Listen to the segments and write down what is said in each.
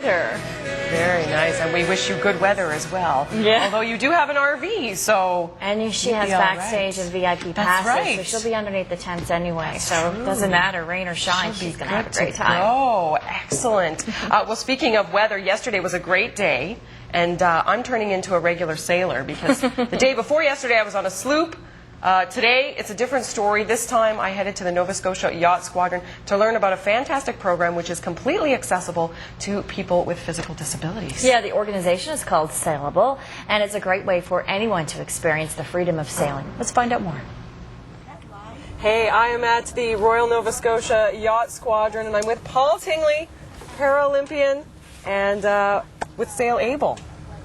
Very nice, and we wish you good weather as well. Yeah. Although you do have an RV, so and she has backstage and VIP passes, so she'll be underneath the tents anyway. So it doesn't matter, rain or shine, she's going to have a great time. Oh, excellent. Well, speaking of weather, yesterday was a great day, and I'm turning into a regular sailor because the day before yesterday I was on a sloop. Today, it's a different story. This time, I headed to the Nova Scotia Yacht Squadron to learn about a fantastic program which is completely accessible to people with physical disabilities. Yeah, the organization is called Sailable, and it's a great way for anyone to experience the freedom of sailing. Let's find out more. Hey, I am at the Royal Nova Scotia Yacht Squadron, and I'm with Paul Tingley, Paralympian, and with Sail Able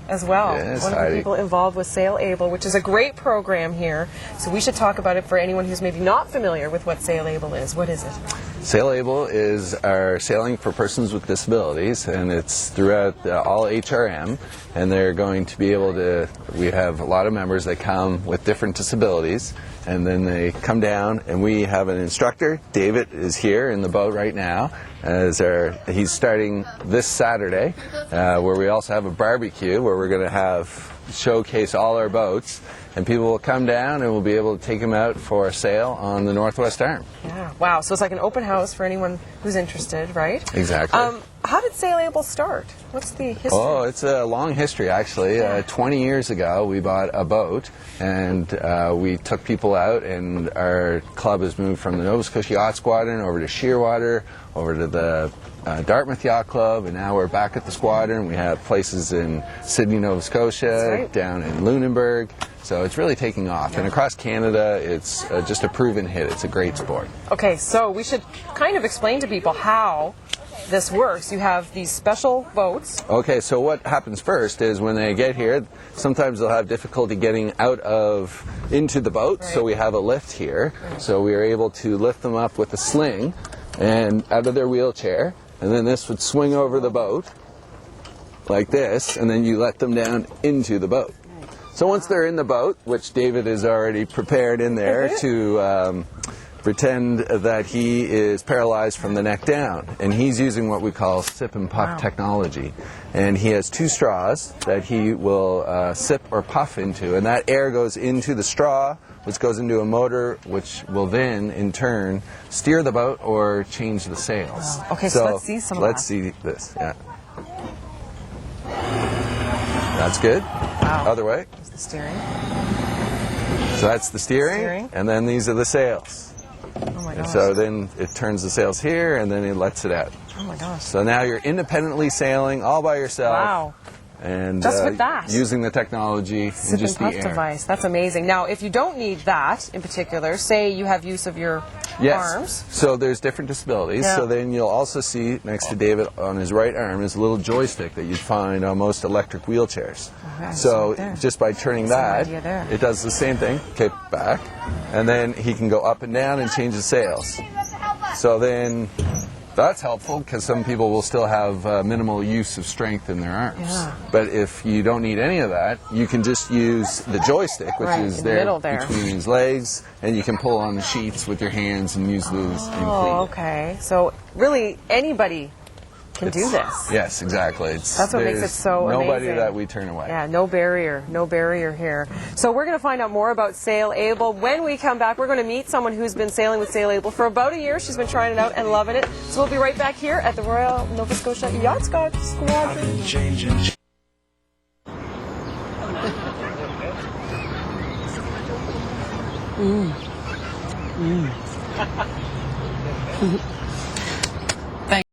as well. Yes, one of the people involved with Sail Able, which is a great program here. So we should talk about it for anyone who's maybe not familiar with what Sail Able is. What is it? Sail Able is our sailing for persons with disabilities, and it's throughout all HRM, and they're going to be able to, we have a lot of members that come with different disabilities, and then they come down, and we have an instructor. David is here in the boat right now. He's starting this Saturday, where we also have a barbecue where we're going to have showcase all our boats, and people will come down and we'll be able to take them out for a sail on the Northwest Arm. Yeah, wow. So it's like an open house for anyone who's interested, right? Exactly. How did Sail Able start? What's the history? Oh, it's a long history, actually. 20 years ago, we bought a boat, and we took people out, and our club has moved from the Nova Scotia Yacht Squadron over to Shearwater, over to the Dartmouth Yacht Club, and now we're back at the squadron. We have places in Sydney, Nova Scotia, down in Lunenburg. So it's really taking off. And across Canada, it's just a proven hit. It's a great sport. Okay, so we should kind of explain to people how this works. You have these special boats. Okay, so what happens first is when they get here, sometimes they'll have difficulty getting into the boat, so we have a lift here. So we are able to lift them up with a sling and out of their wheelchair, and then this would swing over the boat like this, and then you let them down into the boat. So once they're in the boat, which David is already prepared in there to pretend that he is paralyzed from the neck down, and he's using what we call sip and puff technology, and he has 2 straws that he will sip or puff into, and that air goes into the straw, which goes into a motor, which will then in turn steer the boat or change the sails. Okay, so let's see some of that. Let's see this. Yeah, that's good. Wow. Other way. That's the steering. So that's the steering, and then these are the sails. Oh my gosh. So then it turns the sails here, and then it lets it out. Oh my gosh. So now you're independently sailing all by yourself. Wow. And just with that. Using the technology and just the air. Device. That's amazing. Now, if you don't need that in particular, say you have use of your arms. So there's different disabilities. Yeah. So then you'll also see next to David on his right arm is a little joystick that you'd find on most electric wheelchairs. Okay, so just by turning that, it does the same thing. Okay, back. And then he can go up and down and change the sails. So then that's helpful because some people will still have minimal use of strength in their arms. Yeah. But if you don't need any of that, you can just use the joystick, which is there between his legs, and you can pull on the sheets with your hands and use those. Oh, okay. So really, anybody can do this. Yes, exactly. That's what makes it so amazing. Nobody that we turn away. Yeah, no barrier here. So we're going to find out more about Sail Able. When we come back, we're going to meet someone who's been sailing with Sail Able for about a year. She's been trying it out and loving it. So we'll be right back here at the Royal Nova Scotia Yacht Squadron.